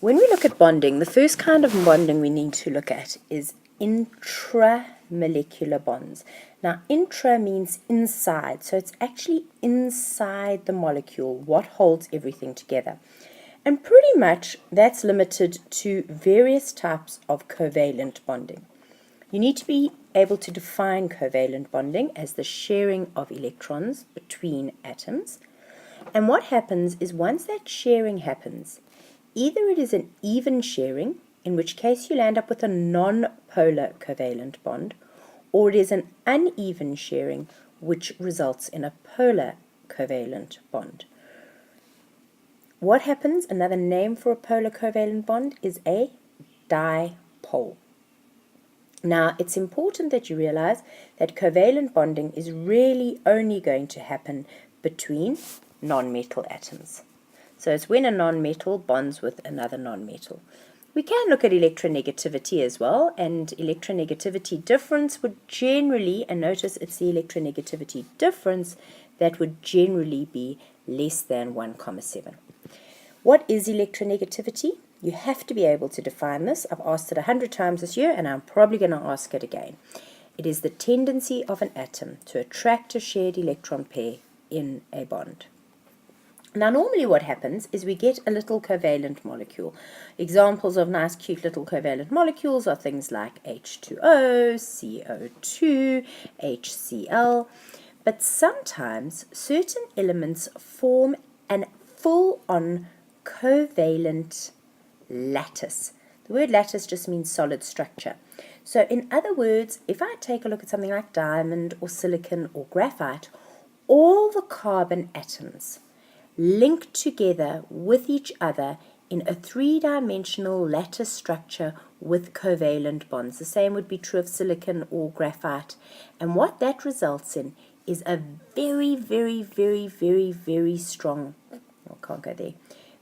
When we look at bonding, the first kind of bonding we need to look at is intramolecular bonds. Now, intra means inside, so it's actually inside the molecule, what holds everything together. And pretty much that's limited to various types of covalent bonding. You need to be able to define covalent bonding as the sharing of electrons between atoms. And what happens is once that sharing happens, either it is an even sharing, in which case you'll end up with a non-polar covalent bond, or it is an uneven sharing, which results in a polar covalent bond. What happens, another name for a polar covalent bond, is a dipole. Now, it's important that you realize that covalent bonding is really only going to happen between nonmetal atoms. So it's when a nonmetal bonds with another nonmetal. We can look at electronegativity as well, and electronegativity difference would generally, and notice it's the electronegativity difference that would generally be less than 1,7. What is electronegativity? You have to be able to define this. I've asked it 100 times this year, and I'm probably going to ask it again. It is the tendency of an atom to attract a shared electron pair in a bond. Now, normally what happens is we get a little covalent molecule. Examples of nice, cute little covalent molecules are things like H2O, CO2, HCl. But sometimes certain elements form a full-on covalent lattice. The word lattice just means solid structure. So in other words, if I take a look at something like diamond or silicon or graphite, all the carbon atoms link together with each other in a three-dimensional lattice structure with covalent bonds. The same would be true of silicon or graphite. And what that results in is a very, very, very, very, very strong,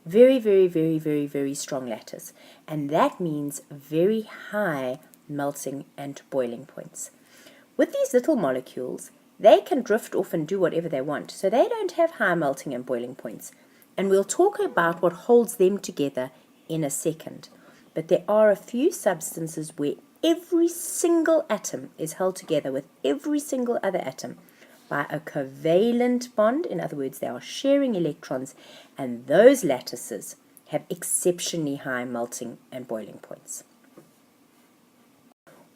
very strong lattice. And that means very high melting and boiling points. With these little molecules, they can drift off and do whatever they want, so they don't have high melting and boiling points. And we'll talk about what holds them together in a second. But there are a few substances where every single atom is held together with every single other atom by a covalent bond. In other words, they are sharing electrons, and those lattices have exceptionally high melting and boiling points.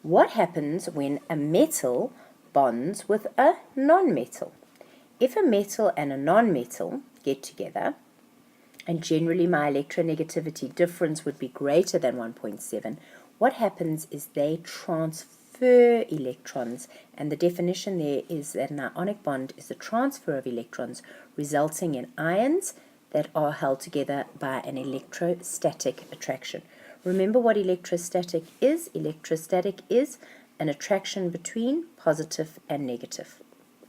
What happens when a metal bonds with a nonmetal? If a metal and a nonmetal get together, and generally my electronegativity difference would be greater than 1.7, what happens is they transfer electrons, and the definition there is that an ionic bond is the transfer of electrons resulting in ions that are held together by an electrostatic attraction. Remember what electrostatic is? Electrostatic is an attraction between positive and negative.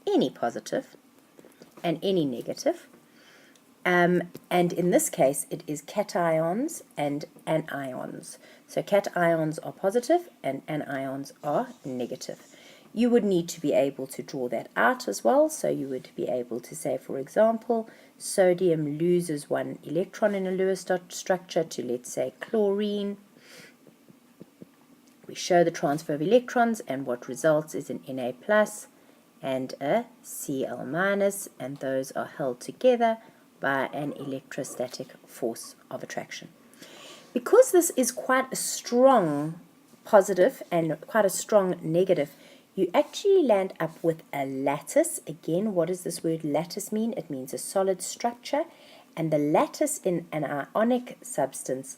Any positive and any negative. And in this case, it is cations and anions. So cations are positive and anions are negative. You would need to be able to draw that out as well. So you would be able to say, for example, sodium loses one electron in a Lewis dot structure to, let's say, chlorine. We show the transfer of electrons, and what results is an Na plus and a Cl minus, and those are held together by an electrostatic force of attraction. Because this is quite a strong positive and quite a strong negative, you actually land up with a lattice. Again, what does this word lattice mean? It means a solid structure, and the lattice in an ionic substance,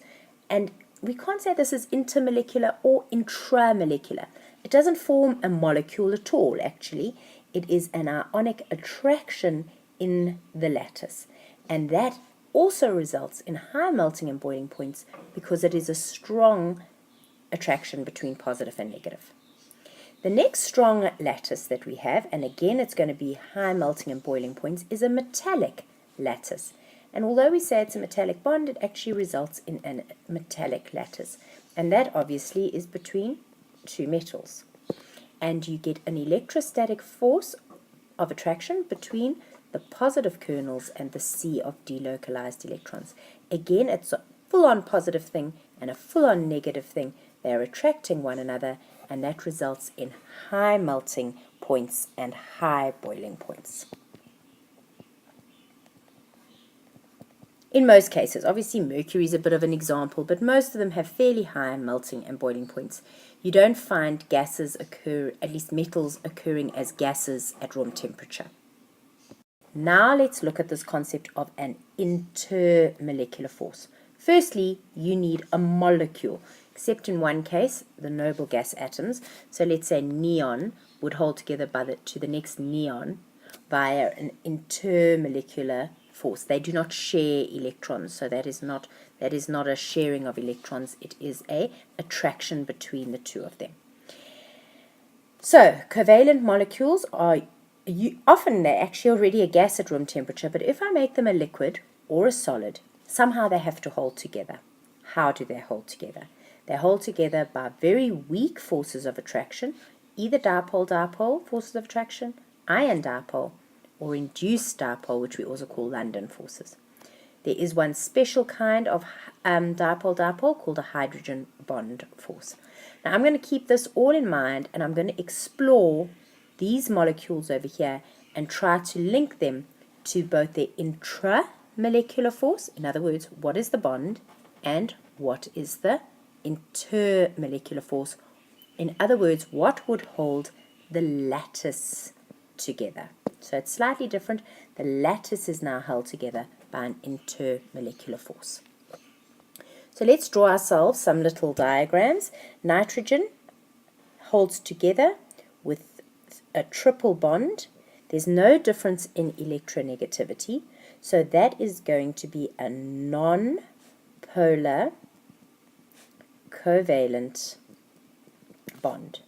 and we can't say this is intermolecular or intramolecular. It doesn't form a molecule at all, actually. It is an ionic attraction in the lattice. And that also results in high melting and boiling points because it is a strong attraction between positive and negative. The next strong lattice that we have, and again it's going to be high melting and boiling points, is a metallic lattice. And although we say it's a metallic bond, it actually results in a metallic lattice. And that obviously is between two metals. And you get an electrostatic force of attraction between the positive kernels and the sea of delocalized electrons. Again, it's full-on positive thing and a full-on negative thing. They are attracting one another, and that results in high melting points and high boiling points. In most cases, obviously mercury is a bit of an example, but most of them have fairly high melting and boiling points. You don't find gases occur, at least metals, occurring as gases at room temperature. Now let's look at this concept of an intermolecular force. Firstly, you need a molecule, except in one case, the noble gas atoms. So let's say neon would hold together to the next neon via an intermolecular force. They do not share electrons, so that is not a sharing of electrons. It is a attraction between the two of them. So covalent molecules are often they're actually already a gas at room temperature, but if I make them a liquid or a solid, somehow they have to hold together. How do they hold together? They hold together by very weak forces of attraction, either dipole-dipole forces of attraction, ion-dipole, or induced dipole, which we also call London forces. There is one special kind of dipole-dipole called a hydrogen bond force. Now I'm going to keep this all in mind, and I'm going to explore these molecules over here and try to link them to both their intramolecular force, in other words, what is the bond, and what is the intermolecular force, in other words, what would hold the lattice together. So it's slightly different. The lattice is now held together by an intermolecular force. So let's draw ourselves some little diagrams. Nitrogen holds together with a triple bond. There's no difference in electronegativity, so that is going to be a non-polar covalent bond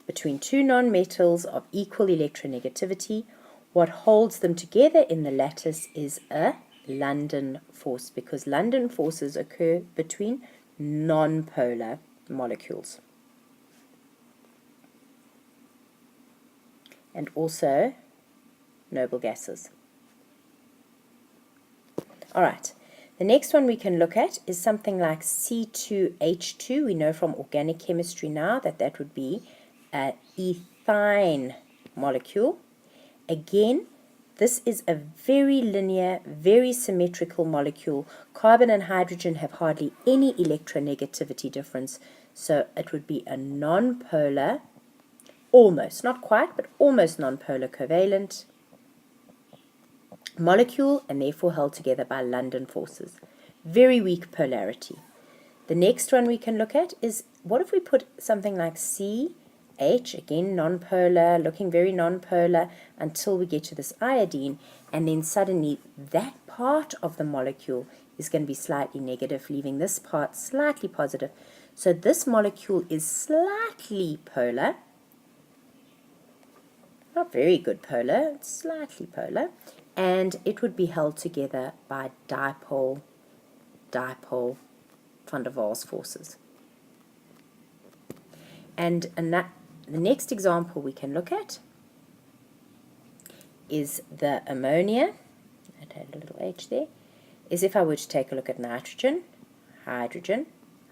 between two nonmetals of equal electronegativity. What holds them together in the lattice is a London force, because London forces occur between nonpolar molecules. And also noble gases. All right, the next one we can look at is something like C2H2. We know from organic chemistry now that that would be an ethyne molecule. Again, this is a very linear, very symmetrical molecule. Carbon and hydrogen have hardly any electronegativity difference, so it would be a nonpolar, almost, not quite, but almost nonpolar covalent molecule, and therefore held together by London forces. Very weak polarity. The next one we can look at is, what if we put something like CH, again nonpolar, looking very nonpolar, until we get to this iodine, and then suddenly that part of the molecule is going to be slightly negative, leaving this part slightly positive. So this molecule is slightly polar, not very good polar, it's slightly polar, and it would be held together by dipole-dipole van der Waals forces. And the next example we can look at is the ammonia. I had a little H there. Is if I were to take a look at nitrogen, hydrogen,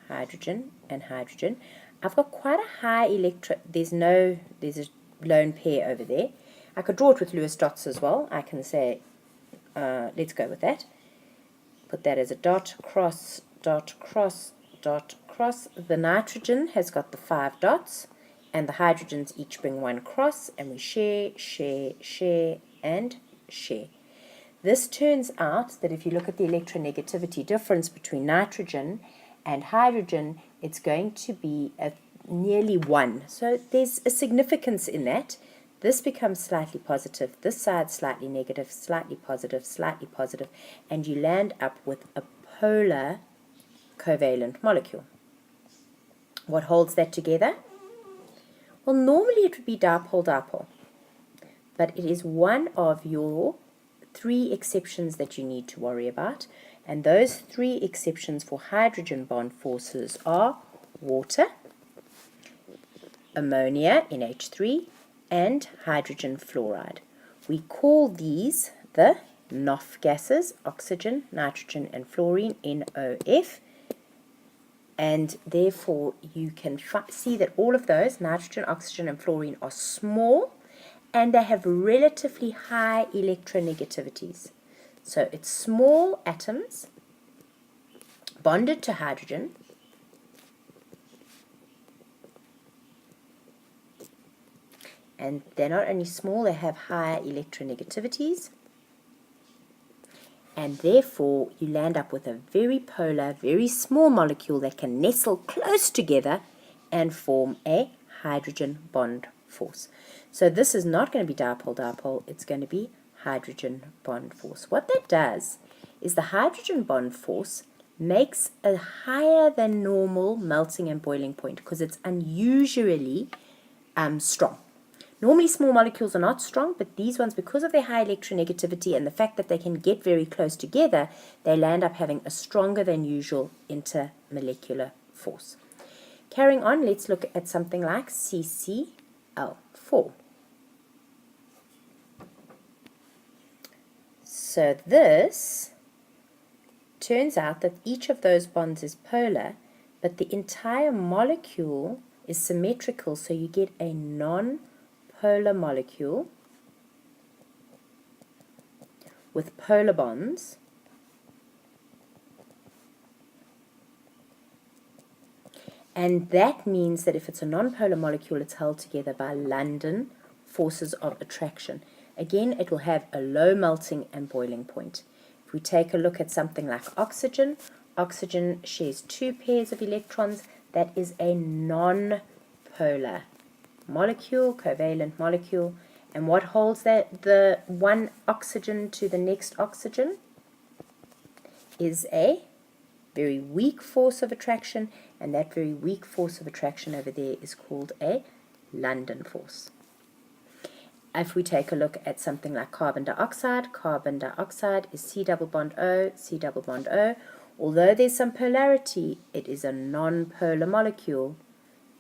hydrogen, and hydrogen. I've got quite a high there's a lone pair over there. I could draw it with Lewis dots as well. I can say, let's go with that. Put that as a dot, cross, dot, cross, dot, cross. The nitrogen has got the 5 dots, and the hydrogens each bring 1 cross, and we share, share, share, and share. This turns out that if you look at the electronegativity difference between nitrogen and hydrogen, it's going to be nearly 1. So there's a significance in that. This becomes slightly positive, this side slightly negative, slightly positive, and you land up with a polar covalent molecule. What holds that together? Well, normally it would be dipole-dipole, but it is one of your 3 exceptions that you need to worry about, and those 3 exceptions for hydrogen bond forces are water, ammonia, NH3, and hydrogen fluoride. We call these the NOF gases, oxygen, nitrogen, and fluorine, NOF. And therefore, you can see that all of those, nitrogen, oxygen, and fluorine, are small, and they have relatively high electronegativities. So it's small atoms bonded to hydrogen, and they're not only small, they have higher electronegativities, and therefore you land up with a very polar, very small molecule that can nestle close together and form a hydrogen bond force. So this is not going to be dipole-dipole, it's going to be hydrogen bond force. What that does is the hydrogen bond force makes a higher than normal melting and boiling point because it's unusually strong. Normally small molecules are not strong, but these ones, because of their high electronegativity and the fact that they can get very close together, they land up having a stronger than usual intermolecular force. Carrying on, let's look at something like CCl4. So this turns out that each of those bonds is polar, but the entire molecule is symmetrical, so you get a non-polar molecule with polar bonds. And that means that if it's a non-polar molecule, it's held together by London forces of attraction. Again, it will have a low melting and boiling point. If we take a look at something like oxygen, oxygen shares 2 pairs of electrons. That is a non-polar molecule, covalent molecule. And what holds the one oxygen to the next oxygen is a very weak force of attraction, and that very weak force of attraction over there is called a London force. If we take a look at something like carbon dioxide is C double bond O, C double bond O. Although there's some polarity, it is a non-polar molecule.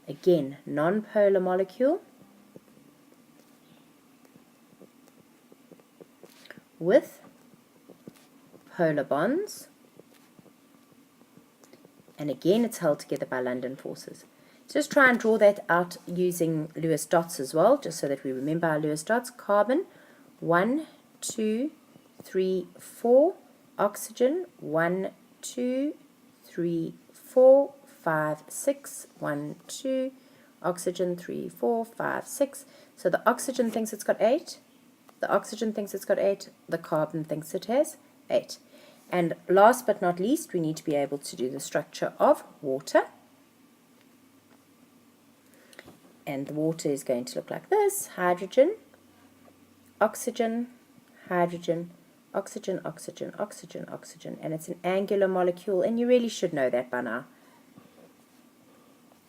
Again, non-polar molecule with polar bonds. And again, it's held together by London forces. Just try and draw that out using Lewis dots as well, just so that we remember our Lewis dots. Carbon, 1, 2, 3, 4. Oxygen, 1, 2, 3, 4, 5, 6. 1, 2. Oxygen, 3, 4, 5, 6. So the oxygen thinks it's got 8. The oxygen thinks it's got 8. The carbon thinks it has 8. And last but not least, we need to be able to do the structure of water. And the water is going to look like this: hydrogen, oxygen, hydrogen, oxygen, oxygen, oxygen, oxygen. And it's an angular molecule, and you really should know that by now.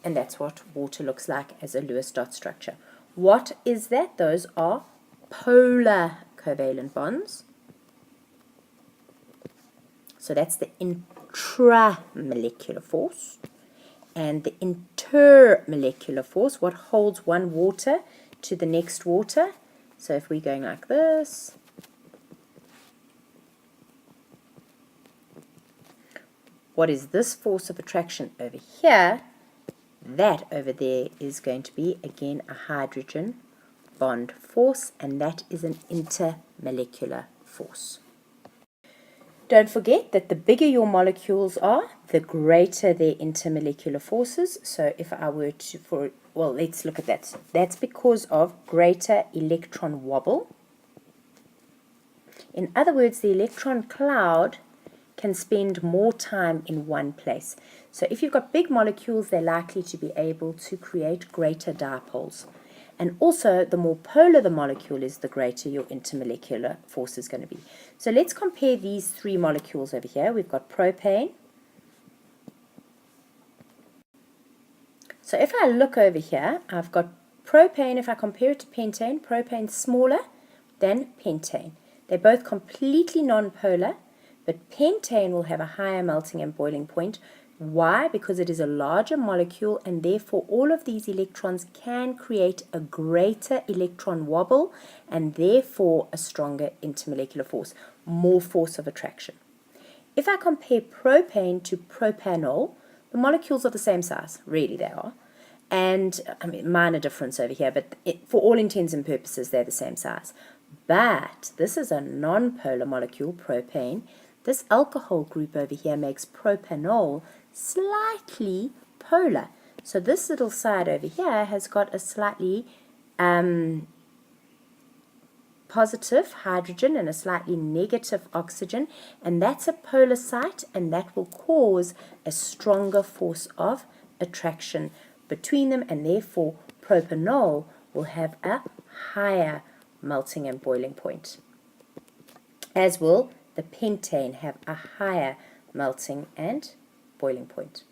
And that's what water looks like as a Lewis dot structure. What is that? Those are polar covalent bonds. So that's the intramolecular force. And the intermolecular force, what holds one water to the next water. So if we're going like this, what is this force of attraction over here? That over there is going to be, again, a hydrogen bond force, and that is an intermolecular force. Don't forget that the bigger your molecules are, the greater their intermolecular forces. So if I were to, let's look at that. That's because of greater electron wobble. In other words, the electron cloud can spend more time in one place. So if you've got big molecules, they're likely to be able to create greater dipoles. And also, the more polar the molecule is, the greater your intermolecular force is going to be. So let's compare these 3 molecules over here. We've got propane. So if I look over here, I've got propane. If I compare it to pentane, propane's smaller than pentane. They're both completely non-polar, but pentane will have a higher melting and boiling point, Why? Because it is a larger molecule, and therefore all of these electrons can create a greater electron wobble and therefore a stronger intermolecular force, more force of attraction. If I compare propane to propanol, the molecules are the same size, really they are, and I mean minor difference over here, but for all intents and purposes they're the same size. But this is a non-polar molecule, propane. This alcohol group over here makes propanol slightly polar. So this little side over here has got a slightly positive hydrogen and a slightly negative oxygen, and that's a polar site, and that will cause a stronger force of attraction between them, and therefore propanol will have a higher melting and boiling point, as will the pentane have a higher melting and boiling point.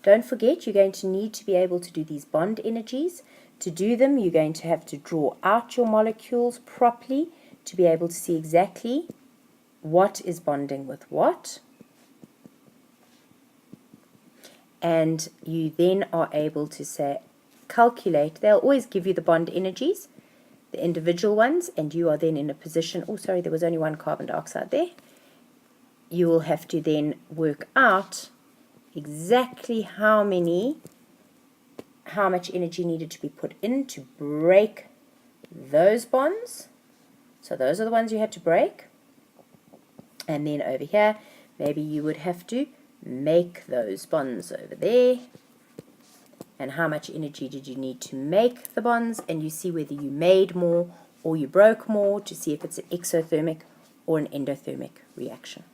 Don't forget, you're going to need to be able to do these bond energies. To do them, you're going to have to draw out your molecules properly to be able to see exactly what is bonding with what. And you then are able to say, calculate. They'll always give you the bond energies, the individual ones, and you are then in a position, oh sorry, there was only one carbon dioxide there. You will have to then work out exactly how much energy needed to be put in to break those bonds. So those are the ones you had to break. And then over here, maybe you would have to make those bonds over there. And how much energy did you need to make the bonds? And you see whether you made more or you broke more to see if it's an exothermic or an endothermic reaction.